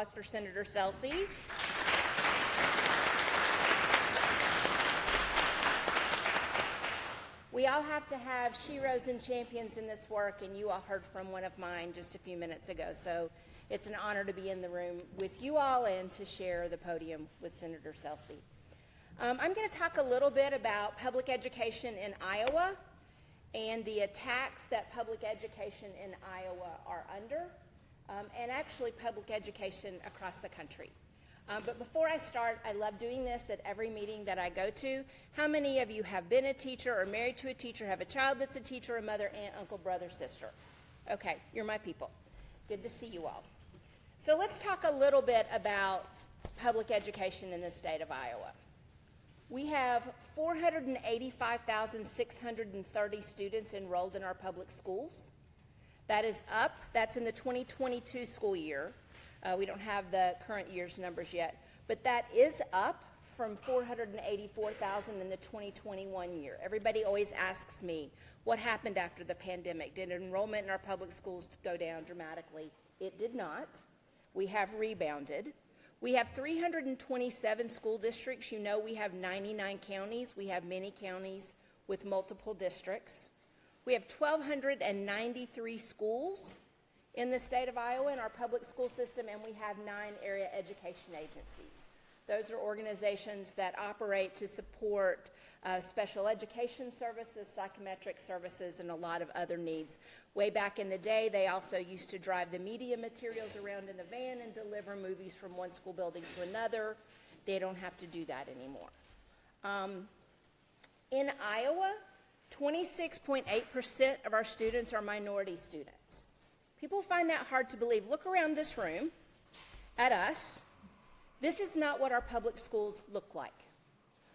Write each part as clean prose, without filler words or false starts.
For Senator Celsey. We all have to have sheroes and champions in this work, and you all heard from one of mine just a few minutes ago. So it's an honor to be in the room with you all and to share the podium with Senator Celsey. I'm going to talk a little bit about public education in Iowa and the attacks that public education in Iowa are under. And actually public education across the country. But before I start, I love doing this at every meeting that I go to. How many of you have been a teacher or married to a teacher, have a child that's a teacher, a mother, aunt, uncle, brother, sister? Okay, you're my people. Good to see you all. So let's talk a little bit about public education in the state of Iowa. We have 485,630 students enrolled in our public schools. That is up. That's in the 2022 school year. We don't have the current year's numbers yet, but that is up from 484,000 in the 2021 year. Everybody always asks me, what happened after the pandemic? Did enrollment in our public schools go down dramatically? It did not. We have rebounded. We have 327 school districts. You know we have 99 counties. We have many counties with multiple districts. We have 1,293 schools in the state of Iowa in our public school system, and we have 9 area education agencies. Those are organizations that operate to support special education services, psychometric services, and a lot of other needs. Way back in the day, they also used to drive the media materials around in a van and deliver movies from one school building to another. They don't have to do that anymore. In Iowa, 26.8% of our students are minority students. People find that hard to believe. Look around this room at us. This is not what our public schools look like.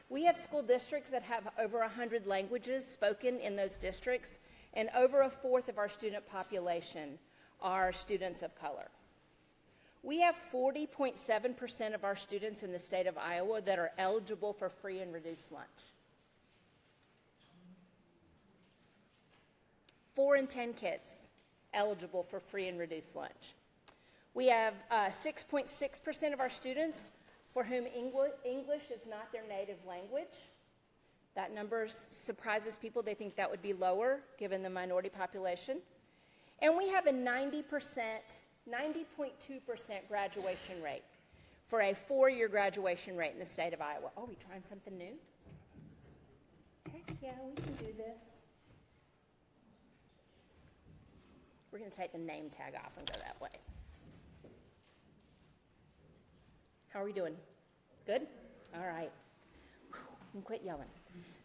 We have school districts that have over 100 languages spoken in those districts, and over a fourth of our student population are students of color. We have 40.7% of our students in the state of Iowa that are eligible for free and reduced lunch. 4 in 10 kids eligible for free and reduced lunch. We have 6.6% of our students for whom English is not their native language. That number surprises people. They think that would be lower given the minority population. And we have a 90.2% graduation rate for a 4-year graduation rate in the state of Iowa. Oh, we trying something new? Heck yeah, we can do this. We're going to take the name tag off and go that way. How are we doing? Good? All right. And quit yelling.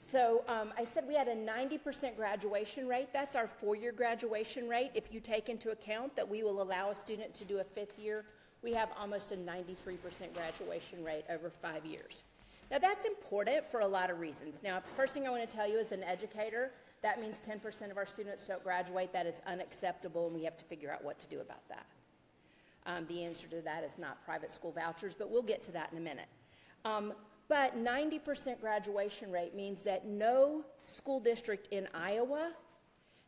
So I said we had a 90% graduation rate. That's our 4-year graduation rate. If you take into account that we will allow a student to do a 5th year, we have almost a 93% graduation rate over 5 years. Now that's important for a lot of reasons. Now, first thing I want to tell you as an educator, that means 10% of our students don't graduate. That is unacceptable, and we have to figure out what to do about that. The answer to that is not private school vouchers, but we'll get to that in a minute. But 90% graduation rate means that no school district in Iowa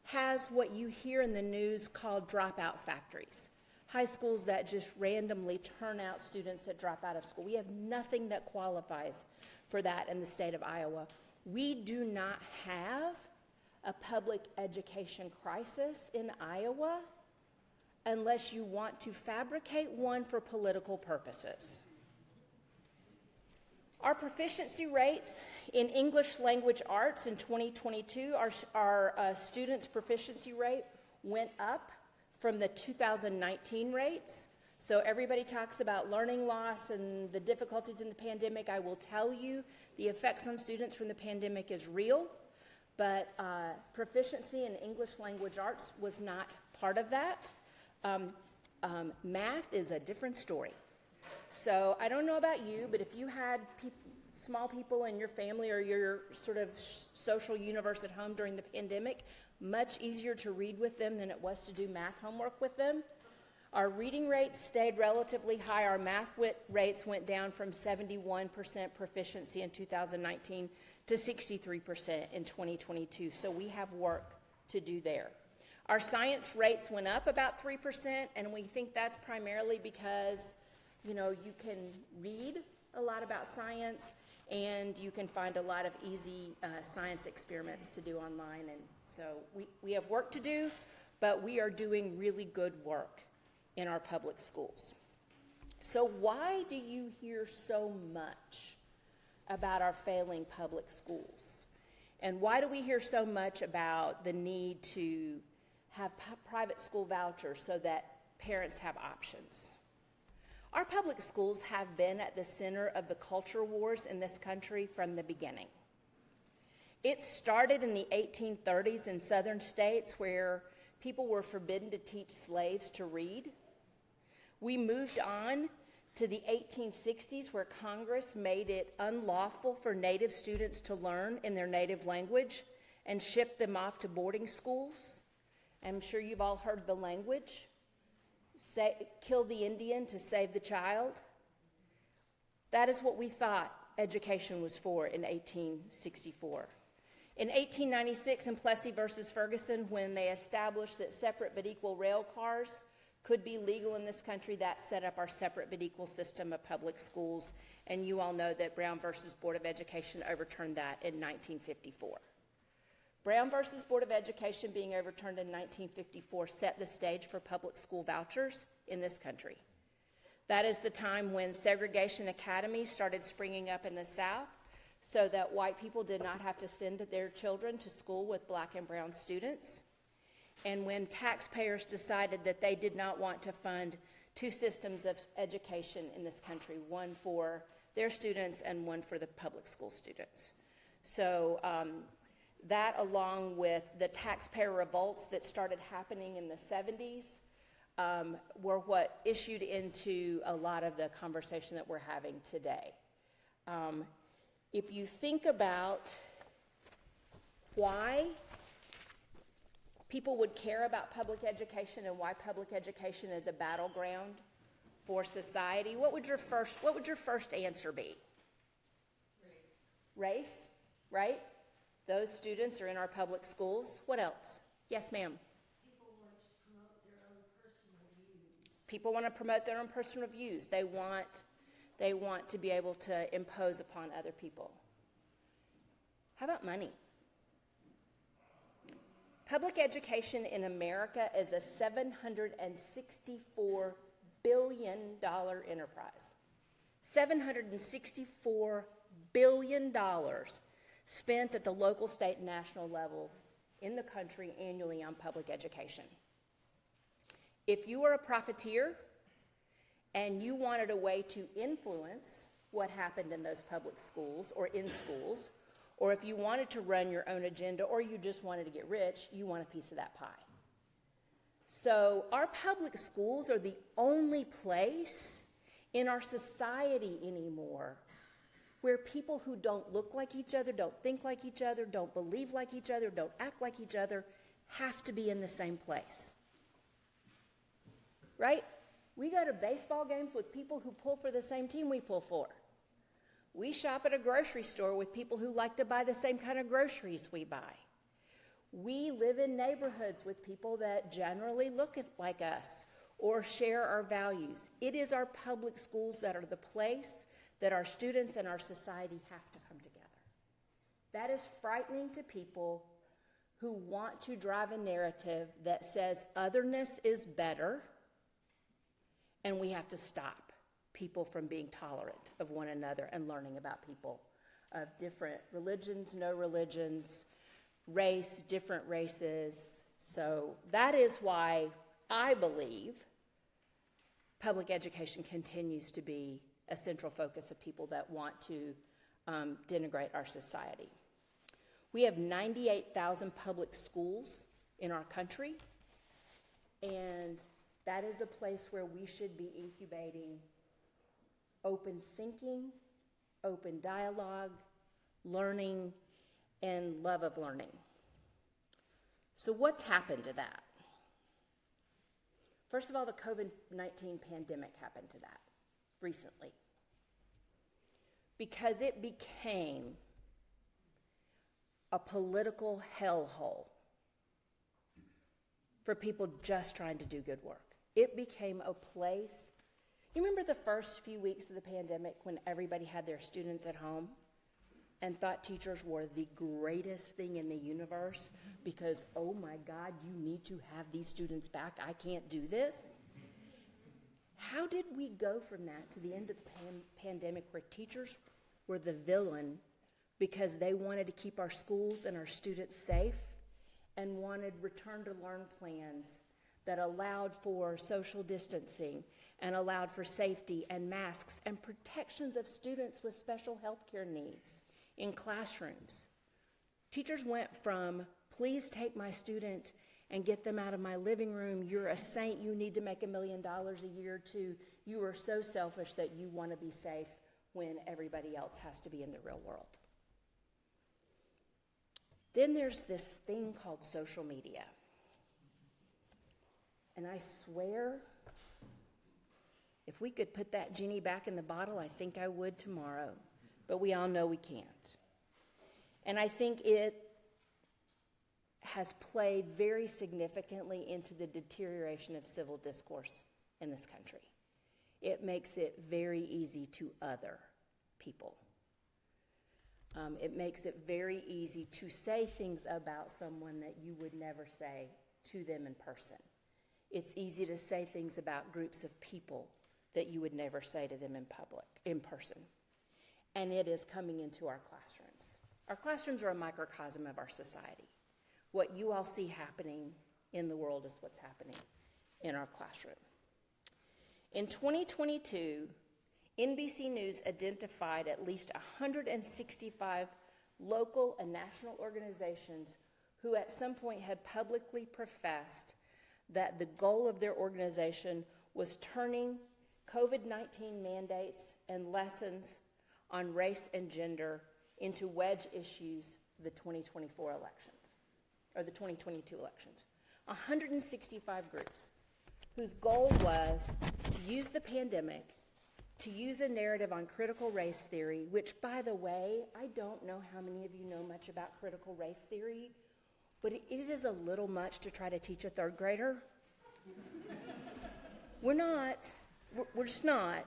has what you hear in the news called dropout factories. High schools that just randomly turn out students that drop out of school. We have nothing that qualifies for that in the state of Iowa. We do not have a public education crisis in Iowa unless you want to fabricate one for political purposes. Our proficiency rates in English language arts in 2022, our students' proficiency rate went up from the 2019 rates. So everybody talks about learning loss and the difficulties in the pandemic. I will tell you the effects on students from the pandemic is real, but proficiency in English language arts was not part of that. Math is a different story. So I don't know about you, but if you had small people in your family or your sort of social universe at home during the pandemic, much easier to read with them than it was to do math homework with them. Our reading rates stayed relatively high. Our math rates went down from 71% proficiency in 2019 to 63% in 2022. So we have work to do there. Our science rates went up about 3%, and we think that's primarily because You can read a lot about science, and you can find a lot of easy science experiments to do online. And so we have work to do, but we are doing really good work in our public schools. So why do you hear so much about our failing public schools? And why do we hear so much about the need to have private school vouchers so that parents have options? Our public schools have been at the center of the culture wars in this country from the beginning. It started in the 1830s in southern states where people were forbidden to teach slaves to read. We moved on to the 1860s, where Congress made it unlawful for Native students to learn in their native language and shipped them off to boarding schools. I'm sure you've all heard the language. Kill the Indian to save the child. That is what we thought education was for in 1864. In 1896, in Plessy versus Ferguson, when they established that separate but equal rail cars could be legal in this country, that set up our separate but equal system of public schools. And you all know that Brown versus Board of Education overturned that in 1954. Brown versus Board of Education being overturned in 1954 set the stage for public school vouchers in this country. That is the time when segregation academies started springing up in the South so that white people did not have to send their children to school with black and brown students. And when taxpayers decided that they did not want to fund two systems of education in this country, one for their students and one for the public school students. So that, along with the taxpayer revolts that started happening in the 70s, were what issued into a lot of the conversation that we're having today. If you think about why people would care about public education and why public education is a battleground for society, what would your first answer be? Race, right? Those students are in our public schools. What else? Yes, ma'am. People want to promote their own personal views. They want to be able to impose upon other people. How about money? Public education in America is a $764 billion enterprise. $764 billion spent at the local, state, and national levels in the country annually on public education. If you were a profiteer and you wanted a way to influence what happened in those public schools or in schools, or if you wanted to run your own agenda or you just wanted to get rich, you want a piece of that pie. So our public schools are the only place in our society anymore where people who don't look like each other, don't think like each other, don't believe like each other, don't act like each other, have to be in the same place. Right? We go to baseball games with people who pull for the same team we pull for. We shop at a grocery store with people who like to buy the same kind of groceries we buy. We live in neighborhoods with people that generally look like us or share our values. It is our public schools that are the place that our students and our society have to come together. That is frightening to people who want to drive a narrative that says otherness is better, and we have to stop people from being tolerant of one another and learning about people of different religions, no religions, race, different races. So that is why I believe public education continues to be a central focus of people that want to denigrate our society. We have 98,000 public schools in our country, and that is a place where we should be incubating open thinking, open dialogue, learning, and love of learning. So what's happened to that? First of all, the COVID-19 pandemic happened to that recently, because it became a political hellhole for people just trying to do good work. It became a place, You remember the first few weeks of the pandemic when everybody had their students at home and thought teachers were the greatest thing in the universe because, oh my God, you need to have these students back. I can't do this. How did we go from that to the end of the pandemic where teachers were the villain because they wanted to keep our schools and our students safe and wanted return to learn plans that allowed for social distancing and allowed for safety and masks and protections of students with special health care needs in classrooms? Teachers went from, please take my student and get them out of my living room, you're a saint, you need to make $1 million a year, to you are so selfish that you want to be safe when everybody else has to be in the real world. Then there's this thing called social media. And I swear, if we could put that genie back in the bottle, I think I would tomorrow. But we all know we can't. And I think it has played very significantly into the deterioration of civil discourse in this country. It makes it very easy to other people. It makes it very easy to say things about someone that you would never say to them in person. It's easy to say things about groups of people that you would never say to them in person. And it is coming into our classrooms. Our classrooms are a microcosm of our society. What you all see happening in the world is what's happening in our classroom. In 2022, NBC News identified at least 165 local and national organizations who at some point had publicly professed that the goal of their organization was turning COVID-19 mandates and lessons on race and gender into wedge issues for the 2024 elections, or the 2022 elections. 165 groups whose goal was to use the pandemic to use a narrative on critical race theory, which, by the way, I don't know how many of you know much about critical race theory, but it is a little much to try to teach a third grader. We're just not.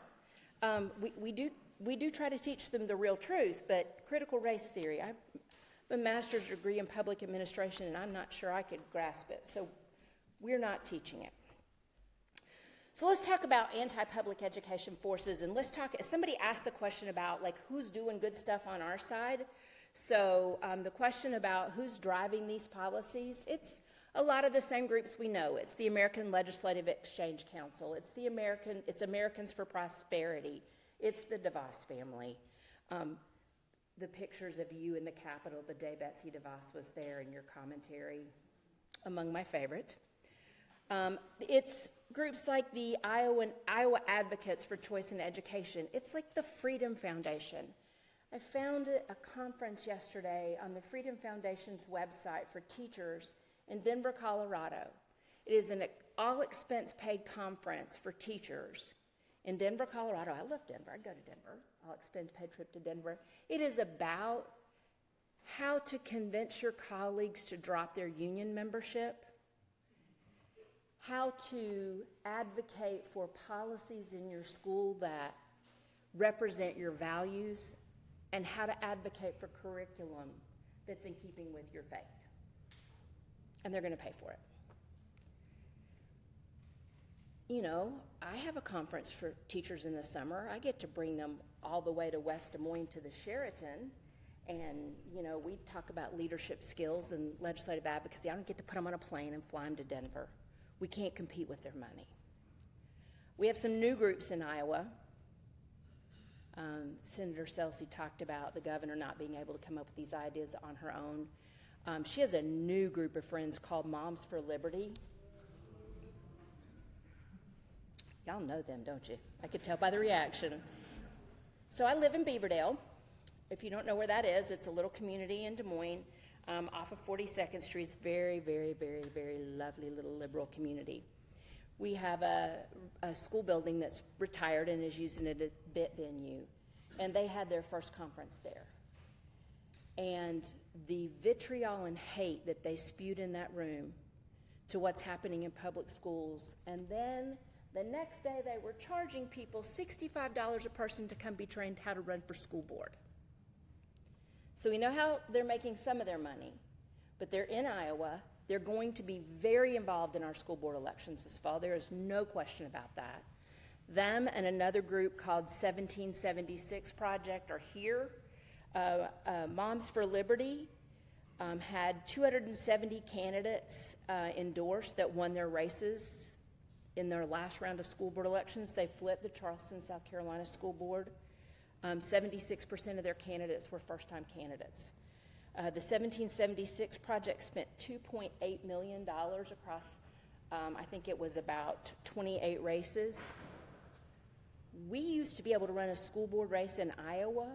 We do try to teach them the real truth, but critical race theory, I have a master's degree in public administration, and I'm not sure I could grasp it, so we're not teaching it. So let's talk about anti-public education forces, and let's talk, somebody asked the question about like who's doing good stuff on our side. So the question about who's driving these policies, it's a lot of the same groups we know. It's the American Legislative Exchange Council, it's Americans for Prosperity, it's the DeVos family. The pictures of you in the Capitol the day Betsy DeVos was there in your commentary, among my favorite. It's groups like the Iowa Advocates for Choice in Education. It's like the Freedom Foundation. I found a conference yesterday on the Freedom Foundation's website for teachers in Denver, Colorado. It is an all-expense-paid conference for teachers in Denver, Colorado. I love Denver. I'd go to Denver. All-expense-paid trip to Denver. It is about how to convince your colleagues to drop their union membership, how to advocate for policies in your school that represent your values, and how to advocate for curriculum that's in keeping with your faith. And they're going to pay for it. You know, I have a conference for teachers in the summer. I get to bring them all the way to West Des Moines to the Sheraton. And, you know, we talk about leadership skills and legislative advocacy. I don't get to put them on a plane and fly them to Denver. We can't compete with their money. We have some new groups in Iowa. Senator Celsey talked about the governor not being able to come up with these ideas on her own. She has a new group of friends called Moms for Liberty. Y'all know them, don't you? I could tell by the reaction. So I live in Beaverdale. If you don't know where that is, it's a little community in Des Moines off of 42nd Street. It's very, very, very, very lovely little liberal community. We have a school building that's retired and is using it as a bit venue. And they had their first conference there. And the vitriol and hate that they spewed in that room to what's happening in public schools, and then The next day, they were charging people $65 a person to come be trained how to run for school board. So we know how they're making some of their money, but they're in Iowa. They're going to be very involved in our school board elections this fall. There is no question about that. Them and another group called 1776 Project are here. Moms for Liberty had 270 candidates endorsed that won their races in their last round of school board elections. They flipped the Charleston, South Carolina school board. 76% of their candidates were first-time candidates. The 1776 Project spent $2.8 million across, I think it was about 28 races. We used to be able to run a school board race in Iowa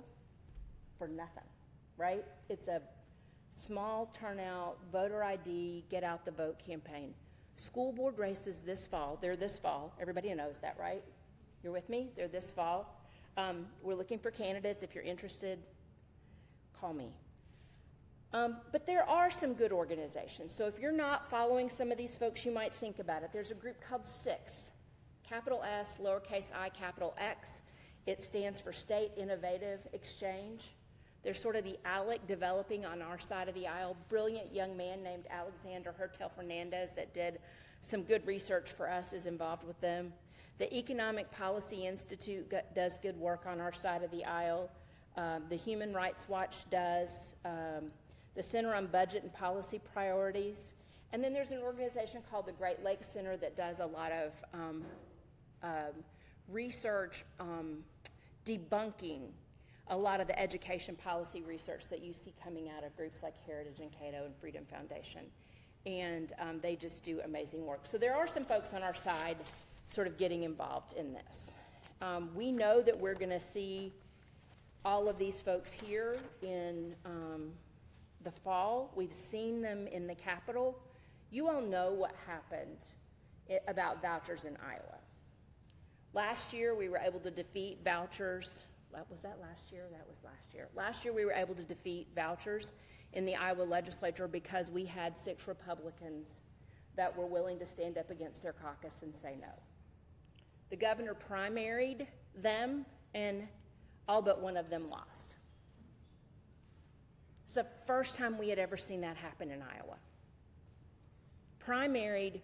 for nothing, right? It's a small turnout, voter ID, get out the vote campaign. School board races this fall, they're this fall. Everybody knows that, right? You're with me? They're this fall. We're looking for candidates. If you're interested, call me. But there are some good organizations. So if you're not following some of these folks, you might think about it. There's a group called SIX, capital S, lowercase I, capital X. It stands for State Innovative Exchange. They're sort of the ALEC developing on our side of the aisle. Brilliant young man named Alexander Hertel Fernandez that did some good research for us is involved with them. The Economic Policy Institute does good work on our side of the aisle. The Human Rights Watch does. The Center on Budget and Policy Priorities. And then there's an organization called the Great Lakes Center that does a lot of research debunking a lot of the education policy research that you see coming out of groups like Heritage and Cato and Freedom Foundation. And they just do amazing work. So there are some folks on our side sort of getting involved in this. We know that we're going to see all of these folks here in the fall. We've seen them in the Capitol. You all know what happened about vouchers in Iowa. Last year, we were able to defeat vouchers. Was that last year? That was last year. Last year, we were able to defeat vouchers in the Iowa legislature because we had 6 Republicans that were willing to stand up against their caucus and say no. The governor primaried them, and all but one of them lost. It's the first time we had ever seen that happen in Iowa. Primaried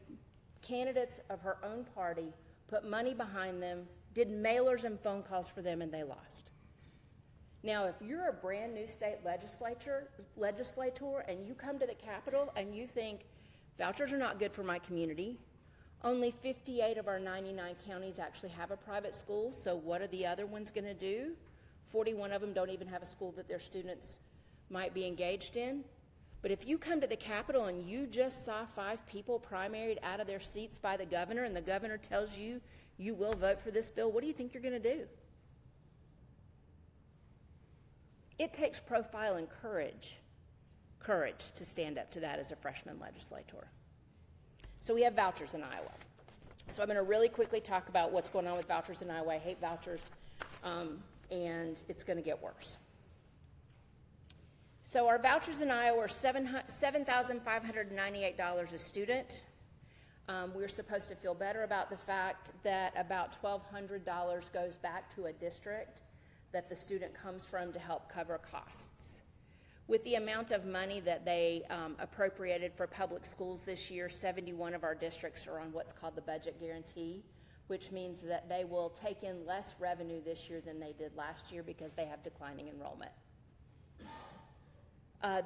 candidates of her own party, put money behind them, did mailers and phone calls for them, and they lost. Now, if you're a brand new state legislator and you come to the Capitol and you think vouchers are not good for my community, only 58 of our 99 counties actually have a private school, so what are the other ones going to do? 41 of them don't even have a school that their students might be engaged in. But if you come to the Capitol and you just saw 5 people primaried out of their seats by the governor, and the governor tells you you will vote for this bill, what do you think you're going to do? It takes profile and courage to stand up to that as a freshman legislator. So we have vouchers in Iowa. So I'm going to really quickly talk about what's going on with vouchers in Iowa. I hate vouchers, and it's going to get worse. So our vouchers in Iowa are $7,598 a student. We're supposed to feel better about the fact that about $1,200 goes back to a district that the student comes from to help cover costs. With the amount of money that they appropriated for public schools this year, 71 of our districts are on what's called the budget guarantee, which means that they will take in less revenue this year than they did last year because they have declining enrollment.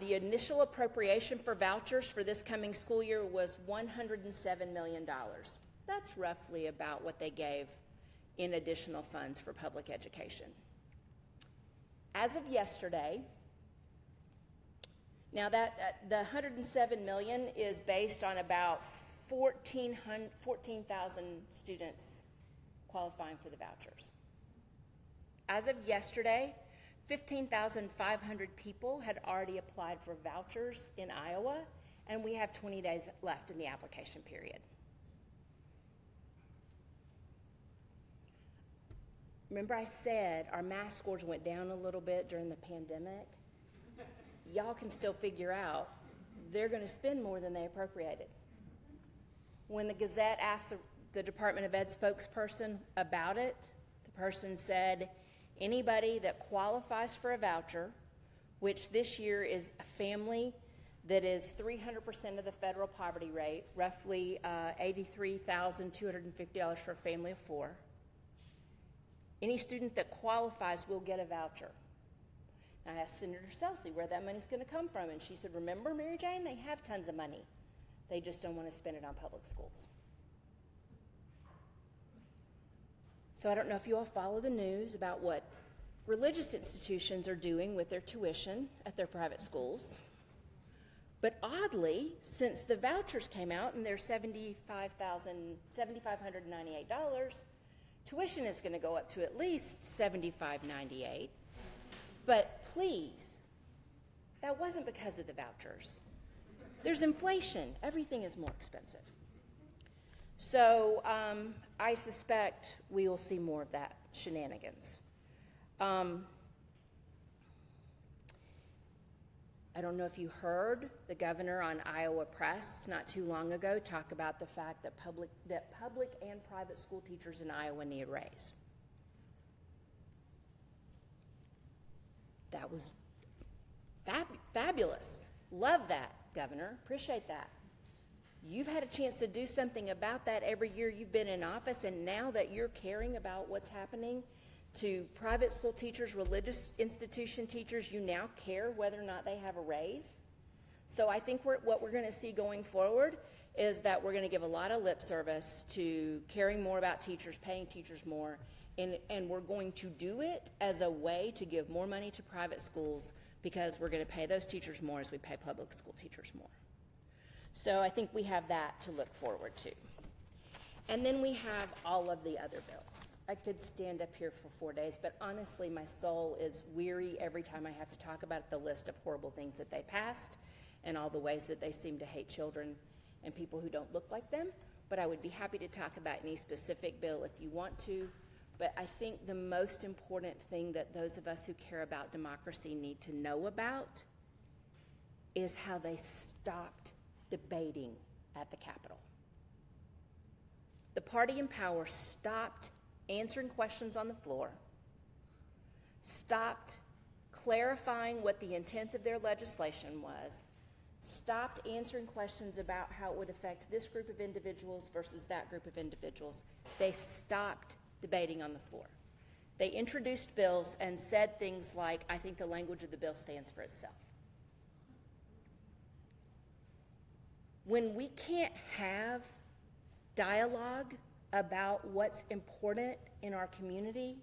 The initial appropriation for vouchers for this coming school year was $107 million. That's roughly about what they gave in additional funds for public education. As of yesterday, now that the $107 million is based on about 14,000 students qualifying for the vouchers. As of yesterday, 15,500 people had already applied for vouchers in Iowa, and we have 20 days left in the application period. Remember I said our math scores went down a little bit during the pandemic? Y'all can still figure out they're going to spend more than they appropriated. When the Gazette asked the Department of Ed spokesperson about it. The person said, anybody that qualifies for a voucher, which this year is a family that is 300% of the federal poverty rate, roughly $83,250 for a family of 4. Any student that qualifies will get a voucher. I asked Senator Selsey where that money's going to come from, and she said, remember, Mary Jane, they have tons of money. They just don't want to spend it on public schools. So I don't know if you all follow the news about what religious institutions are doing with their tuition at their private schools. But oddly, since the vouchers came out and they're $7,598, tuition is going to go up to at least $7,598. But please, that wasn't because of the vouchers. There's inflation. Everything is more expensive. So I suspect we will see more of that shenanigans. I don't know if you heard the governor on Iowa Press not too long ago talk about the fact that public and private school teachers in Iowa need a raise. That was fabulous. Love that, Governor. Appreciate that. You've had a chance to do something about that every year you've been in office, and now that you're caring about what's happening to private school teachers, religious institution teachers, you now care whether or not they have a raise. So I think what we're going to see going forward is that we're going to give a lot of lip service to caring more about teachers, paying teachers more, and we're going to do it as a way to give more money to private schools because we're going to pay those teachers more as we pay public school teachers more. So I think we have that to look forward to. And then we have all of the other bills. I could stand up here for 4 days, but honestly, my soul is weary every time I have to talk about the list of horrible things that they passed and all the ways that they seem to hate children and people who don't look like them. But I would be happy to talk about any specific bill if you want to. But I think the most important thing that those of us who care about democracy need to know about is how they stopped debating at the Capitol. The party in power stopped answering questions on the floor, stopped clarifying what the intent of their legislation was, stopped answering questions about how it would affect this group of individuals versus that group of individuals. They stopped debating on the floor. They introduced bills and said things like, I think the language of the bill stands for itself. When we can't have dialogue about what's important in our community,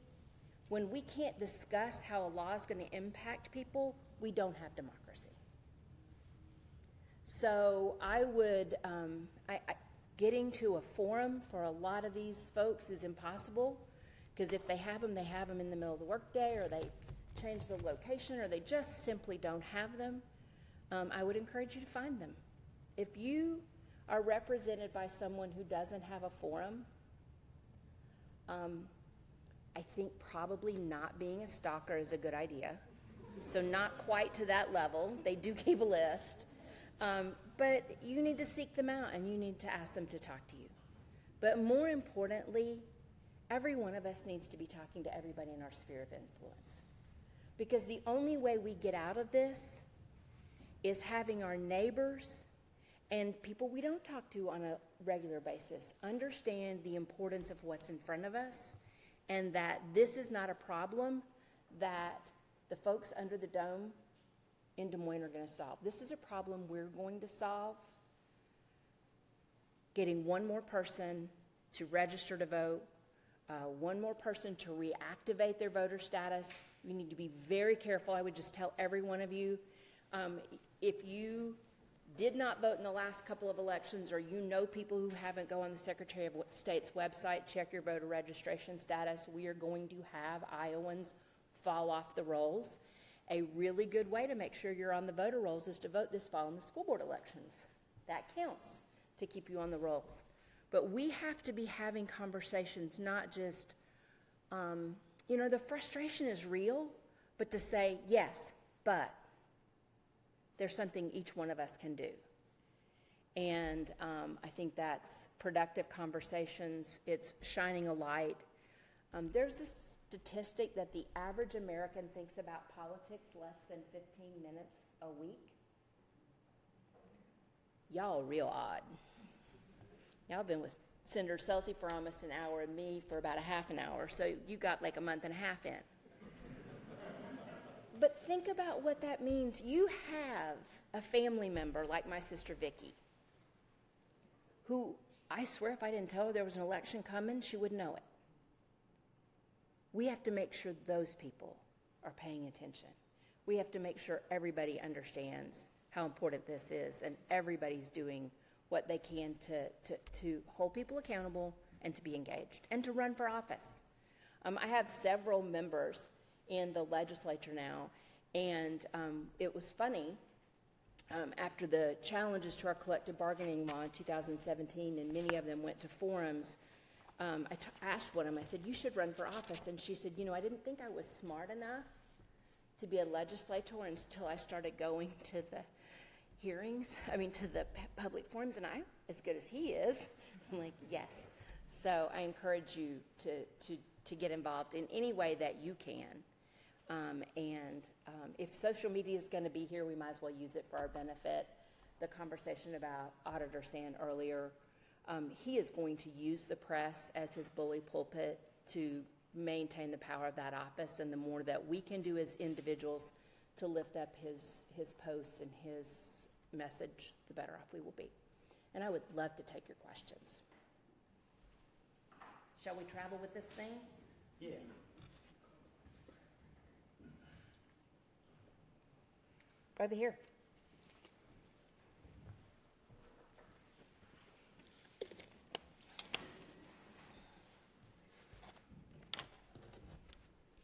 when we can't discuss how a law is going to impact people, we don't have democracy. So I would, getting to a forum for a lot of these folks is impossible, because if they have them in the middle of the workday, or they change the location, or they just simply don't have them. I would encourage you to find them. If you are represented by someone who doesn't have a forum, I think probably not being a stalker is a good idea. So not quite to that level. They do keep a list. But you need to seek them out and you need to ask them to talk to you. But more importantly, every one of us needs to be talking to everybody in our sphere of influence. Because the only way we get out of this is having our neighbors and people we don't talk to on a regular basis understand the importance of what's in front of us, and that this is not a problem that the folks under the dome in Des Moines are going to solve. This is a problem we're going to solve. Getting one more person to register to vote, one more person to reactivate their voter status. We need to be very careful. I would just tell every one of you, if you did not vote in the last couple of elections, or you know people who haven't, go on the Secretary of State's website, check your voter registration status. We are going to have Iowans fall off the rolls. A really good way to make sure you're on the voter rolls is to vote this fall in the school board elections. That counts to keep you on the rolls. But we have to be having conversations, not just, the frustration is real, but to say, yes, but there's something each one of us can do. And I think that's productive conversations. It's shining a light. There's this statistic that the average American thinks about politics less than 15 minutes a week. Y'all real odd. Y'all been with Senator Selsey for almost an hour and me for about a half an hour, so you got like a month and a half in. But think about what that means. You have a family member like my sister Vicky, who I swear if I didn't tell her there was an election coming, she would know it. We have to make sure those people are paying attention. We have to make sure everybody understands how important this is, and everybody's doing what they can to hold people accountable and to be engaged and to run for office. I have several members in the legislature now, and it was funny. After the challenges to our collective bargaining law in 2017, and many of them went to forums, I asked one of them, I said, you should run for office. And she said, I didn't think I was smart enough to be a legislator until I started going to the hearings, to the public forums, and I'm as good as he is. I'm like, yes. So I encourage you to get involved in any way that you can. If social media is going to be here, we might as well use it for our benefit. The conversation about Auditor Sand earlier, he is going to use the press as his bully pulpit to maintain the power of that office, and the more that we can do as individuals to lift up his posts and his message, the better off we will be. And I would love to take your questions. Shall we travel with this thing? Yeah. Over here.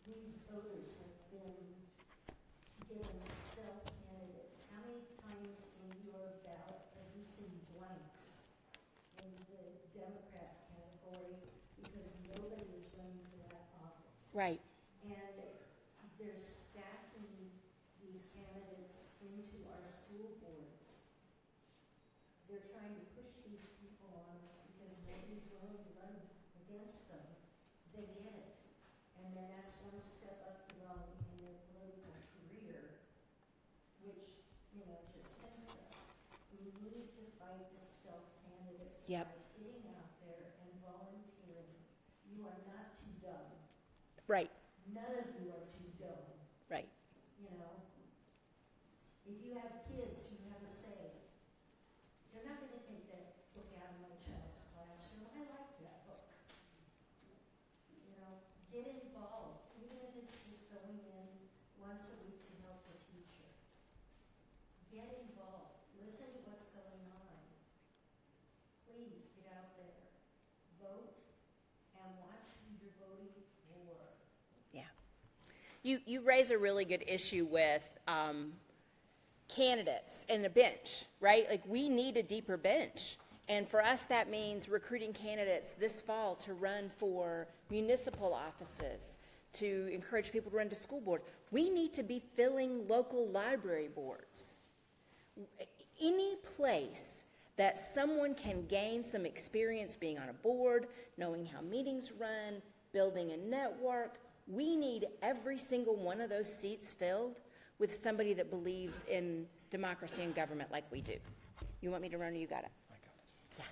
These voters have been given stealth candidates. How many times in your ballot have you seen blanks in the Democrat category because nobody is running for that office? Right. And they're stacking these candidates into our school boards. They're trying to push these people on us because nobody's willing to run against them. They get it. And then that's one step up the wrong in their political career, which, just sinks us. We need to fight the stealth candidates Yep. by getting out there and volunteering. You are not too dumb. Right. None of you are too dumb. Right. If you have kids, you have a say. They're not going to take that book out of my child's classroom. I like that book. Get involved, even if it's just going in once a week to help the teacher. Get involved. Listen to what's going on. Please get out there. Vote and watch who you're voting for. Yeah. You raise a really good issue with candidates and the bench, right? Like, we need a deeper bench. And for us, that means recruiting candidates this fall to run for municipal offices, to encourage people to run to school board. We need to be filling local library boards. Any place that someone can gain some experience being on a board, knowing how meetings run, building a network, we need every single one of those seats filled with somebody that believes in democracy and government like we do. You want me to run or you got it? Yeah.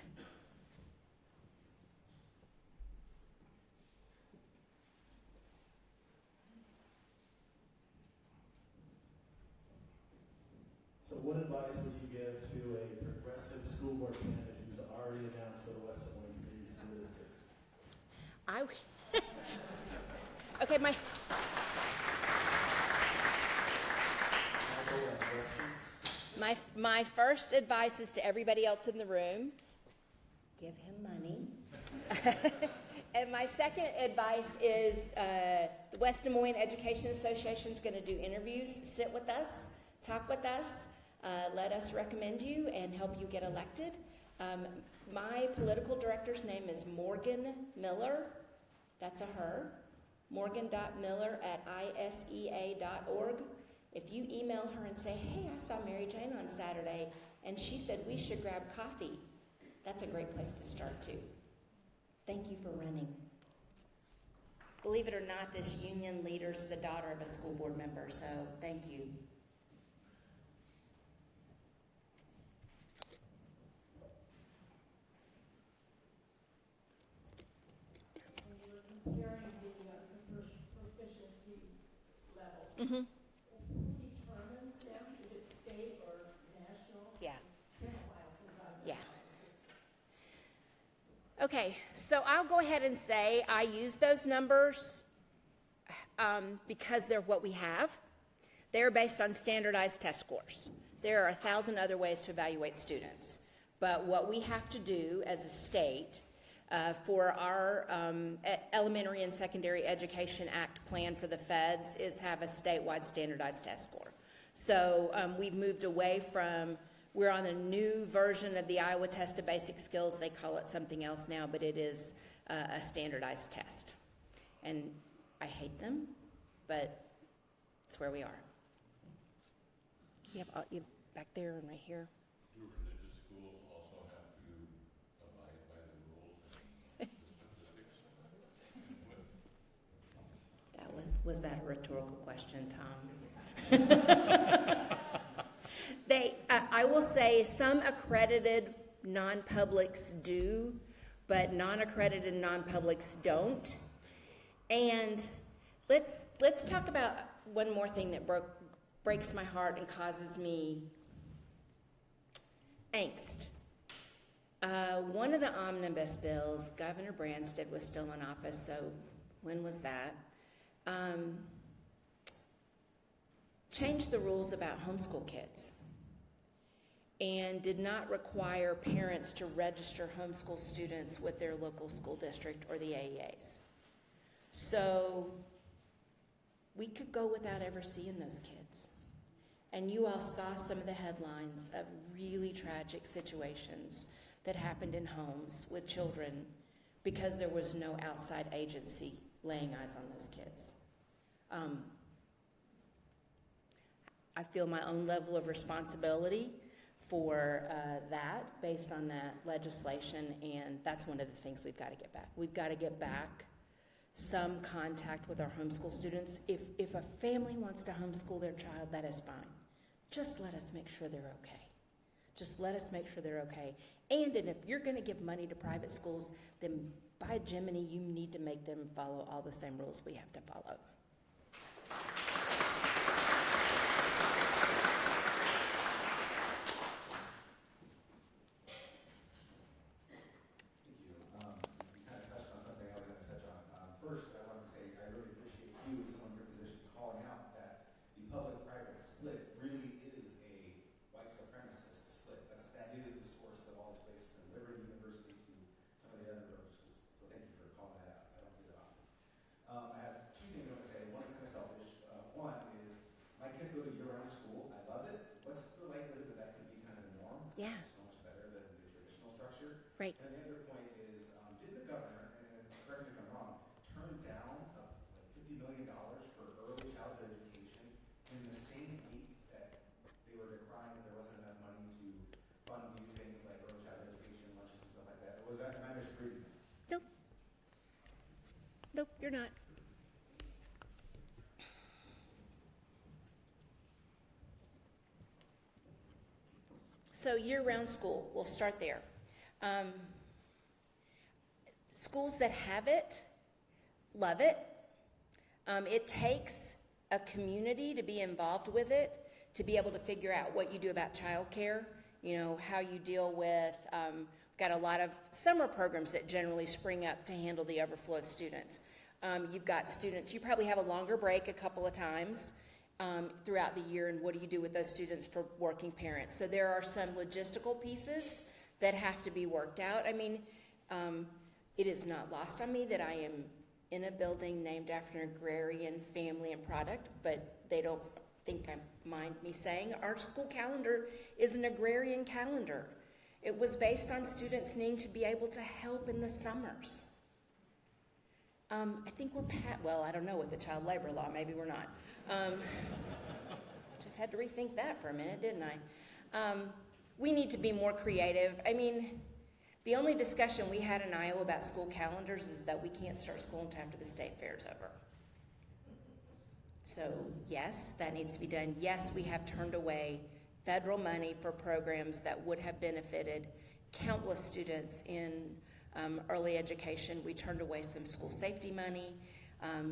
So what advice would you give to a progressive school board candidate who's already announced for the West Des Moines Community School Districts? Okay, my first advice is to everybody else in the room, give him money. And my second advice is the West Des Moines Education Association is going to do interviews. Sit with us, talk with us, let us recommend you and help you get elected. My political director's name is Morgan Miller. That's a her. Morgan.miller@isea.org. If you email her and say, hey, I saw Mary Jane on Saturday, And she said we should grab coffee. That's a great place to start too. Thank you for running. Believe it or not, this union leader's the daughter of a school board member, so thank you. When you were comparing the proficiency levels, Mm-hmm. who determines them? Is it state or national? Yeah. It's been a while since I've Yeah. done my system. Okay, so I'll go ahead and say I use those numbers because they're what we have. They're based on standardized test scores. There are 1,000 other ways to evaluate students. But what we have to do as a state for our Elementary and Secondary Education Act plan for the feds is have a statewide standardized test score. So we've moved away from, we're on a new version of the Iowa Test of Basic Skills. They call it something else now, but it is a standardized test. And I hate them, but it's where we are. You have back there and right here. Do religious schools also have to abide by the rules and the statistics? Was that a rhetorical question, Tom? I will say some accredited non-publics do, but non-accredited non-publics don't. And let's talk about one more thing that breaks my heart and causes me angst. One of the omnibus bills, Governor Branstad was still in office, so when was that? Changed the rules about homeschool kids and did not require parents to register homeschool students with their local school district or the AEAs. So we could go without ever seeing those kids. And you all saw some of the headlines of really tragic situations that happened in homes with children because there was no outside agency laying eyes on those kids. I feel my own level of responsibility for that based on that legislation, and that's one of the things we've got to get back. We've got to get back some contact with our homeschool students. If a family wants to homeschool their child, that is fine. Just let us make sure they're okay. Just let us make sure they're okay. And if you're going to give money to private schools, then by Jiminy, you need to make them follow all the same rules we have to follow. You kind of touched on something I was going to touch on. First, I wanted to say I really appreciate you, someone in your position, calling out that the public-private split really is a white supremacist split. That is the source of all this racism, Liberty University to some of the other religious schools. So thank you for calling that out. I don't do that often. I have two things I want to say. One's kind of selfish. One is my kids go to year-round school. I love it. What's the likelihood that that could be kind of the norm? Yeah. It's so much better than the traditional structure. Right. And the other point is, did the governor, and correct me if I'm wrong, turn down like $50 million for early childhood education in the same week that they were decrying that there wasn't enough money to fund these things like early childhood education, lunches and stuff like that? Or was that, am I misreading that? Nope. Nope, you're not. So year-round school, we'll start there. Schools that have it, love it. It takes a community to be involved with it, to be able to figure out what you do about childcare, you know, how you deal with, got a lot of summer programs that generally spring up to handle the overflow of students. You've got students, you probably have a longer break a couple of times throughout the year, and what do you do with those students for working parents? So there are some logistical pieces that have to be worked out. I mean, it is not lost on me that I am in a building named after an agrarian family and product, but they don't think I mind me saying our school calendar is an agrarian calendar. It was based on students needing to be able to help in the summers. I think we're well, I don't know with the child labor law, maybe we're not. Just had to rethink that for a minute, didn't I? we need to be more creative. I mean, the only discussion we had in Iowa about school calendars is that we can't start school until after the state fair is over. So yes, that needs to be done. Yes, we have turned away federal money for programs that would have benefited countless students in early education. We turned away some school safety money.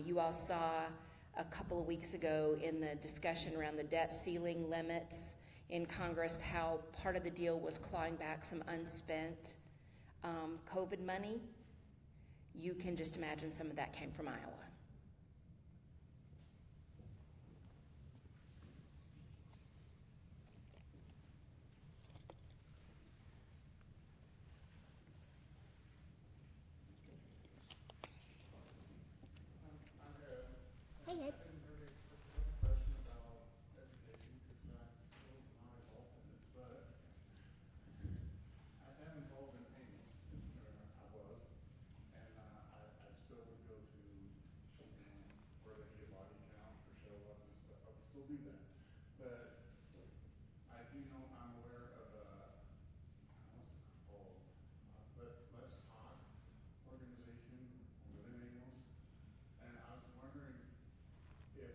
You all saw a couple of weeks ago in the discussion around the debt ceiling limits in Congress how part of the deal was clawing back some unspent COVID money. You can just imagine some of that came from Iowa. Hey, Ed. I didn't really expect to have a question about education because I'm still not involved in it, but I am involved in Ames, or I was, and I still would go to, where they get body count or show up and stuff. I would still do that, but I do know I'm aware of what's it called? Let's Talk organization within Ames, and I was wondering if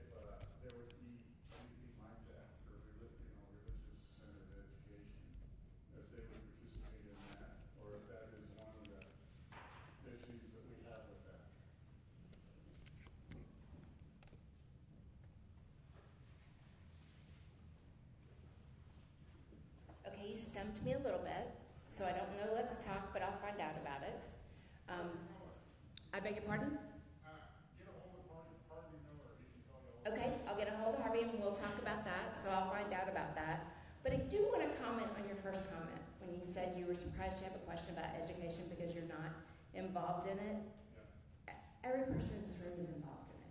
there would be anything like that for religious centered education, if they would participate in that, or if that is one of the issues that we have with that. Okay, you stumped me a little bit, so I don't know Let's Talk, but I'll find out about it. I beg your pardon? Get a hold of Harvey Miller, he can tell you all. Okay, I'll get a hold of Harvey and we'll talk about that, so I'll find out about that. But I do want to comment on your first comment when you said you were surprised you have a question about education because you're not involved in it. Every person in this room is involved in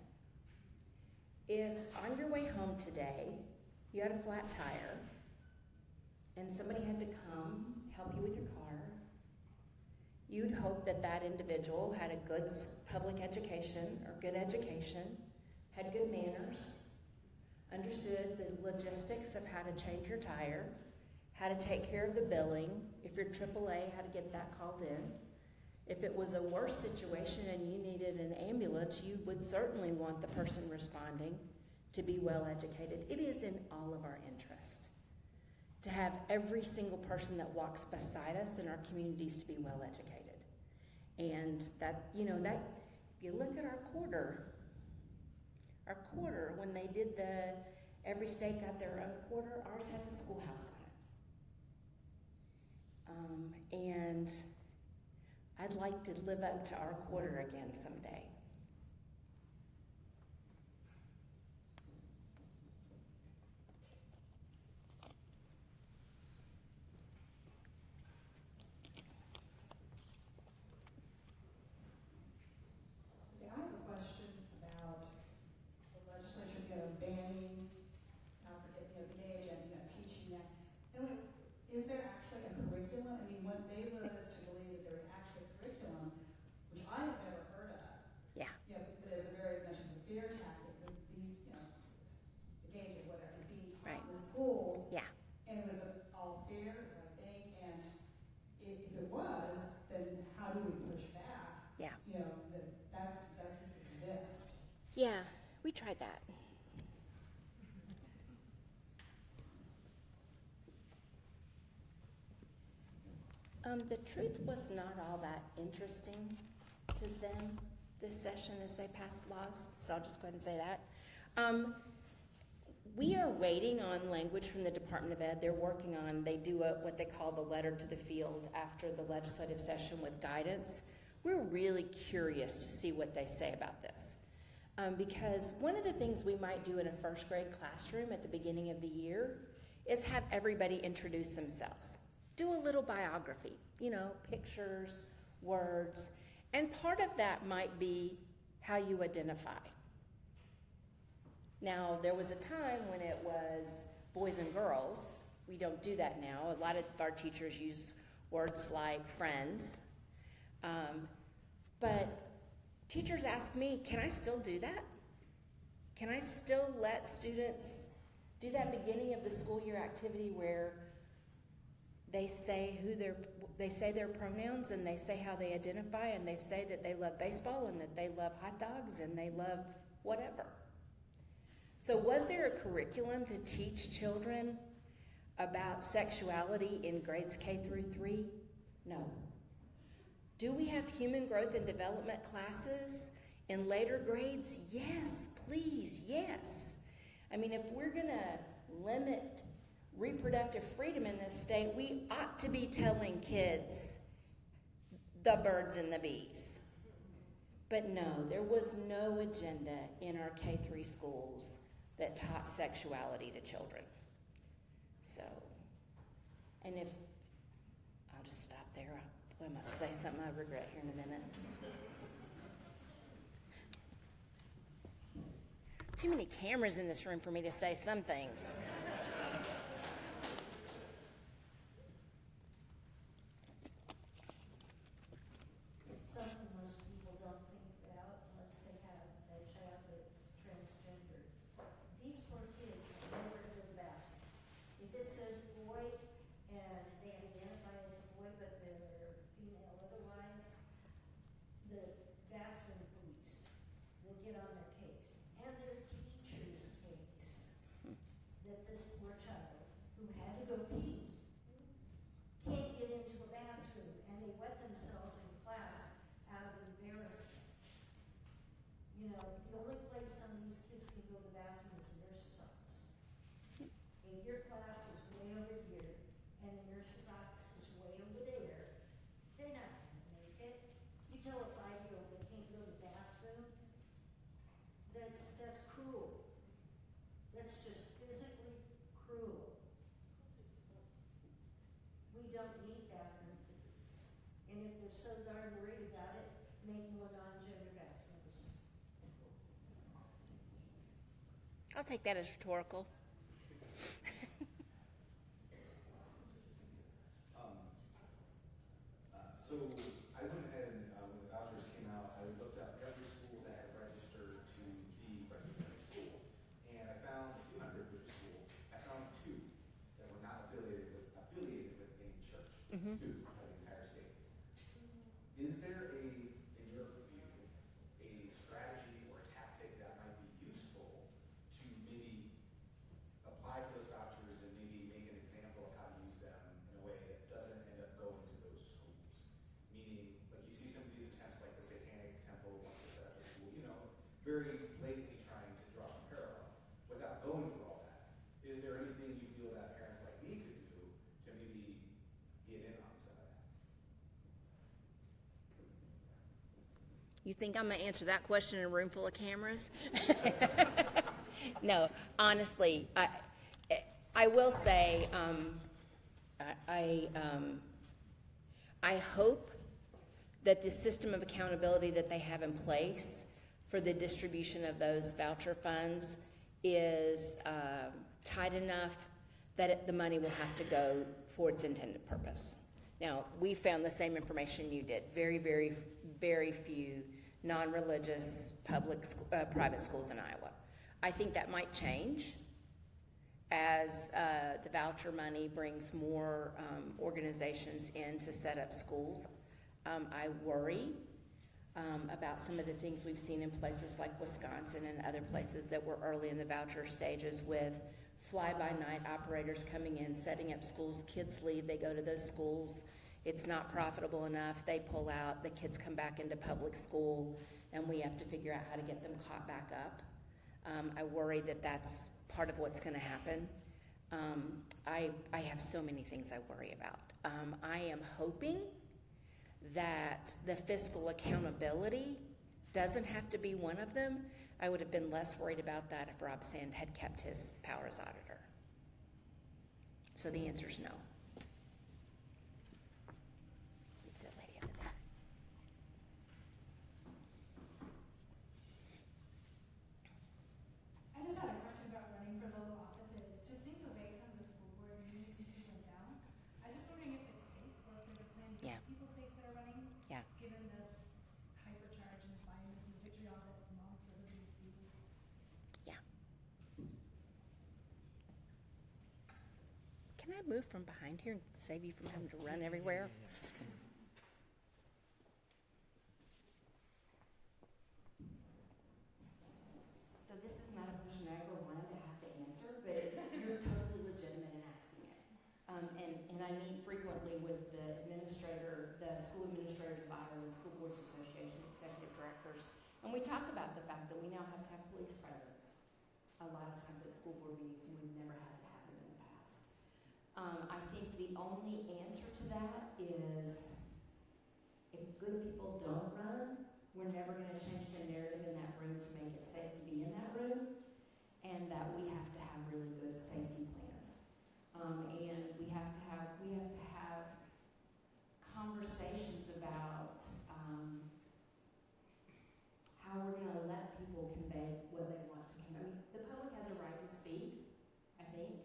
it. If on your way home today you had a flat tire and somebody had to come help you with your car, you'd hope that that individual had a good public education or good education, had good manners, understood the logistics of how to change your tire, how to take care of the billing, if you're AAA, how to get that called in. If it was a worse situation and you needed an ambulance, you would certainly want the person responding to be well educated. It is in all of our interest to have every single person that walks beside us in our communities to be well educated. And that, that if you look at our quarter, when they did every state got their own quarter, ours has a schoolhouse on it. And I'd like to live up to our quarter again someday. Okay, I have a question about the legislature, banning, the gay agenda, teaching that. And is there actually a curriculum? I mean, what they led us to believe that there's actually a curriculum, which I have never heard of. Yeah. But as a very much of a fear tactic, that these, the gay agenda, whatever, is being taught in the schools. Yeah. And it was all fair, I think, and if it was, then how do we push back? Yeah. That doesn't exist. Yeah, we tried that. The truth was not all that interesting to them this session as they passed laws, so I'll just go ahead and say that. We are waiting on language from the Department of Ed. They're working on, they do what they call the letter to the field after the legislative session with guidance. We're really curious to see what they say about this. Because one of the things we might do in a first grade classroom at the beginning of the year is have everybody introduce themselves. Do a little biography, pictures, words, and part of that might be how you identify. Now, there was a time when it was boys and girls. We don't do that now. A lot of our teachers use words like friends. But teachers ask me, can I still do that? Can I still let students do that beginning of the school year activity where they say their pronouns, and they say how they identify, and they say that they love baseball and that they love hot dogs and they love whatever. So was there a curriculum to teach children about sexuality in grades K through 3? No. Do we have human growth and development classes in later grades? Yes, please, yes. I mean, if we're going to limit reproductive freedom in this state, we ought to be telling kids the birds and the bees. But no, there was no agenda in our K-3 schools that taught sexuality to children. So, and if, I'll just stop there. I must say something I regret here in a minute. Too many cameras in this room for me to say some things. Something most people don't think about unless they have a child that's transgender. These poor kids never go to the bathroom. If it says boy and they identify as a boy but they're female otherwise, the bathroom police will get on their case and their teacher's case that this poor child who had to go pee can't get into a bathroom, and they wet themselves in class out of embarrassment. You know, the only place some of these kids can go to the bathroom is the nurse's office. If your class is way over here and the nurse's office is way over there, they're not going to make it. You tell a 5-year-old they can't go to the bathroom, that's cruel. That's just physically cruel. We don't need bathroom police. And if they're so darn worried about it, make more non-gender bathrooms. I'll take that as rhetorical. So I went ahead and when the vouchers came out, I looked up every school that had registered to be Presbyterian school, and I found 200, which was cool. I found 2 that were not affiliated with any church. 2 out of the entire state. Is there in your view, a strategy or tactic that might be useful to maybe apply for those vouchers and maybe make an example of how to use them in a way that doesn't end up going to those schools? Meaning, like you see some of these attempts, like the Satanic Temple wants to set up a school, very blatantly trying to draw a parallel without going through all that. Is there anything you feel that parents like me could do to maybe get in on some of that? You think I'm going to answer that question in a room full of cameras? No, honestly, I will say, I hope that the system of accountability that they have in place for the distribution of those voucher funds is tight enough that the money will have to go for its intended purpose. Now, we found the same information you did. Very, very, very few non-religious private schools in Iowa. I think that might change as the voucher money brings more organizations in to set up schools. I worry about some of the things we've seen in places like Wisconsin and other places that were early in the voucher stages with fly-by-night operators coming in, setting up schools. Kids leave, they go to those schools. It's not profitable enough. They pull out, the kids come back into public school, and we have to figure out how to get them caught back up. I worry that that's part of what's going to happen. I have so many things I worry about. I am hoping that the fiscal accountability doesn't have to be one of them. I would have been less worried about that if Rob Sand had kept his power as auditor. So the answer is no. The lady over there. I just had a question about running for local offices. Just seeing the way some of the school board meetings went down, I was just wondering if it's safe or if there's a plan to Yeah. keep people safe that are running, Yeah. given the hypercharge and environment and vitriol that moms for these schools. Yeah. Can I I move from behind here and save you from having to run everywhere? So this is not a question I ever wanted to have to answer, but you're totally legitimate in asking it. And I meet frequently with the administrator, the school administrators of Ireland School Boards Association executive directors, and we talk about the fact that we now have to have police presence. A lot of times at school board meetings, we've never had to have them in the past. I think the only answer to that is if good people don't run, we're never going to change the narrative in that room to make it safe to be in that room, and that we have to have really good safety plans. And we have to have conversations about how we're going to let people convey what they want to convey. I mean, the public has a right to speak, I think,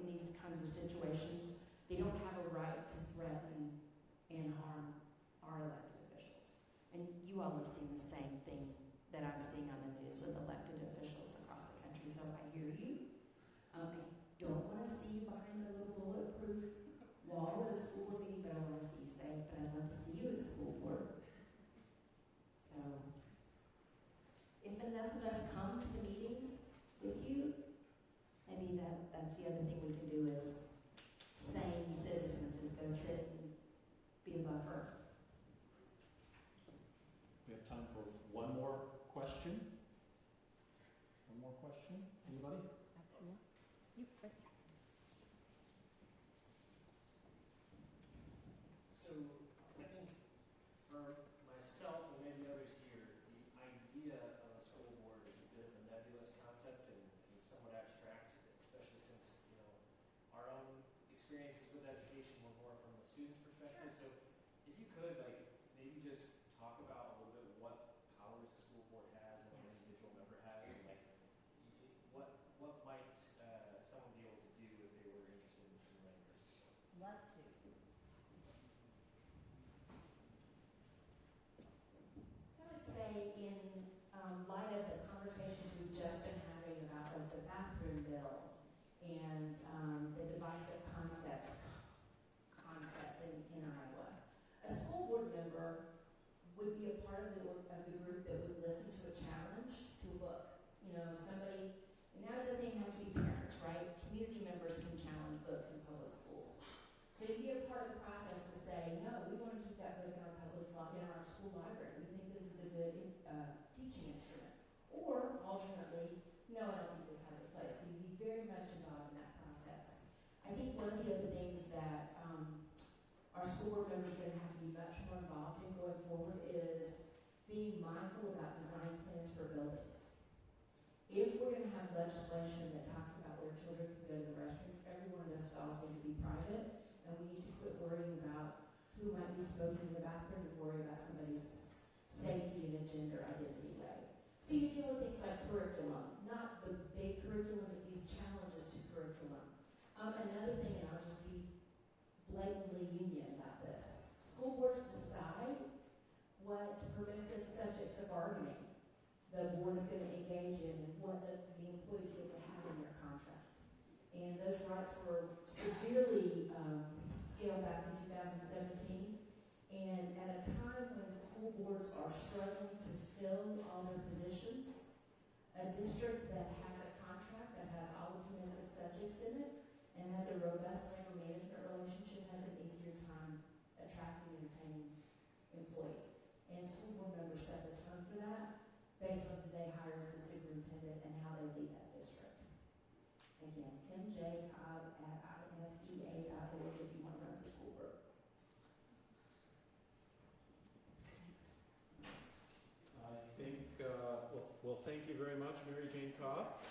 in these kinds of situations. They don't have a right to threaten and harm our elected officials. And you all have seen the same thing that I'm seeing on the news with elected officials across the country, so I hear you. I don't want to see you behind a little bulletproof wall at a school board meeting, but I want to see you safe, but I'd love to see you at the school board. So, if enough of us come to the meetings with you, maybe that's the other thing we can do is sane citizens is go sit and be a buffer. We have time for one more question. One more question. Anybody? You, So I think for myself and maybe others here, the idea of a school board is a bit of a nebulous concept and somewhat abstract, especially since, our own experiences with education were more from a student's perspective. So if you could, maybe just talk about a little bit what powers a school board has and what an individual member has, and what might someone be able to do if they were interested in running for school board? love to. So I would say in light of the conversations we've just been having about the bathroom bill and the divisive concept in Iowa, a school board member would be a part of the group that would listen to a challenge to a book. Somebody, and now it doesn't even have to be parents, right? Community members can challenge books in public schools. So you'd be a part of the process to say, no, we want to keep that book in our school library. We think this is a good teaching instrument. Or, alternately, no, I don't think this has a place. So you'd be very much involved in that process. I think one of the other things that our school board members are going to have to be much more involved in going forward is being mindful about design plans for buildings. If we're going to have legislation that talks about where children can go to the restrooms, every one of those stalls need to be private, and we need to quit worrying about who might be smoking in the bathroom and worry about somebody's safety in a gender identity way. So you deal with things like curriculum, not the big curriculum, but these challenges to curriculum. Another thing, and I'll just be blatantly union about this, school boards decide what permissive subjects of bargaining the board is going to engage in and what the employees get to have in their contract. And those rights were severely scaled back in 2017. And at a time when school boards are struggling to fill all their positions, a district that has a contract that has all the permissive subjects in it and has a robust labor management relationship has an easier time attracting and retaining employees. And school board members set the tone for that based on who they hire as the superintendent and how they lead that district. Again, mjcobb@isea.org if you want to run for school board. I think, well, thank you very much, Mary Jane Cobb.